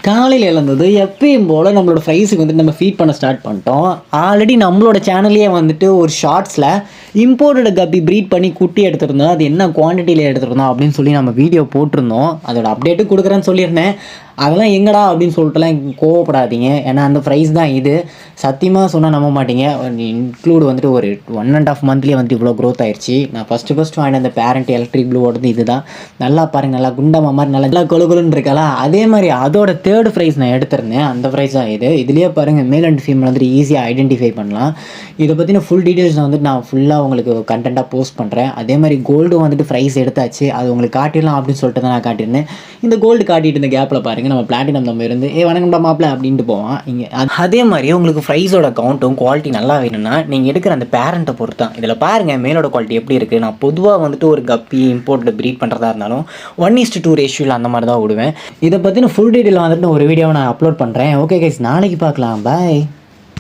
காலையில் எழுந்தது எப்பயும் போல் நம்மளோட ஃப்ரைஸுக்கு வந்துட்டு நம்ம ஃபீட் பண்ண ஸ்டார்ட் பண்ணிட்டோம். ஆல்ரெடி நம்மளோட சேனல்லையே வந்துட்டு ஒரு ஷார்ட்ஸில் இம்போர்ட்டட் கப்பி ப்ரீட் பண்ணி குட்டி எடுத்துருந்தோம். அது என்ன குவான்டிட்டியில் எடுத்துருந்தோம் அப்படின்னு சொல்லி நம்ம வீடியோ போட்டிருந்தோம். அதோட அப்டேட்டு கொடுக்குறேன்னு சொல்லியிருந்தேன். அதெல்லாம் எங்கடா அப்படின்னு சொல்லிட்டுலாம் கோவப்படாதீங்க. ஏன்னா அந்த ப்ரைஸ் தான் இது. சத்தியமாக சொன்னால் நம்ப மாட்டீங்க. இன்க்ளூட் வந்துட்டு ஒரு 1.5 மந்த்லேயே வந்துட்டு இவ்வளோ க்ரோத் ஆயிடுச்சு. நான் ஃபஸ்ட்டு வாங்கின அந்த பேரண்ட் எலக்ட்ரிக் ப்ளூ ஓடுறது இது தான். நல்லா பாருங்கள், நல்லா குண்டமா மாதிரி நல்லா கொழுன்னு இருக்காளா. அதே மாதிரி அதோட தேர்ட் ப்ரைஸ் நான் எடுத்திருந்தேன். அந்த ப்ரைஸ் தான் இது. இதுலேயே பாருங்கள் மேல் அண்ட் ஃபீமேல் வந்துட்டு ஈஸியாக ஐடென்டிஃபை பண்ணலாம். இதை பற்றின ஃபுல் டீட்டெயில்ஸ் வந்துட்டு நான் ஃபுல்லாக உங்களுக்கு கண்டென்ட்டாக போஸ்ட் பண்ணுறேன். அதே மாதிரி கோல்டு வந்துட்டு ப்ரைஸ் எடுத்தாச்சு. அது உங்களுக்கு காட்டிடலாம் அப்படின்னு சொல்லிட்டு தான் நான் காட்டியிருந்தேன். இந்த கோல்டு காட்டிட்டு இந்த கேப்பில் பாருங்கள் நம்ம பிளாட்டினம் நம்ம இருந்து வணக்கம்டா மாப்பிள்ள அப்படின்ட்டு போவான் இங்கே. அதே மாதிரி உங்களுக்கு ப்ரைஸோட கவுண்ட்டும் குவாலிட்டி நல்லா வேணும்னா நீங்கள் எடுக்கிற அந்த பேரண்ட்டை பொறுத்து தான். இதில் பாருங்கள் மேலோட குவாலிட்டி எப்படி இருக்குது. நான் பொதுவாக வந்துட்டு ஒரு கப்பி இம்போர்ட் ப்ரீட் பண்ணுறதா இருந்தாலும் 1:2 ரேஷியோவில் அந்த மாதிரி தான் விடுவேன். இதை பற்றின ஃபுல் டீட்டெயில் வந்துட்டு ஒரு வீடியோவை நான் அப்லோட் பண்ணுறேன். ஓகே கைஸ், நாளைக்கு பார்க்கலாம். பாய்.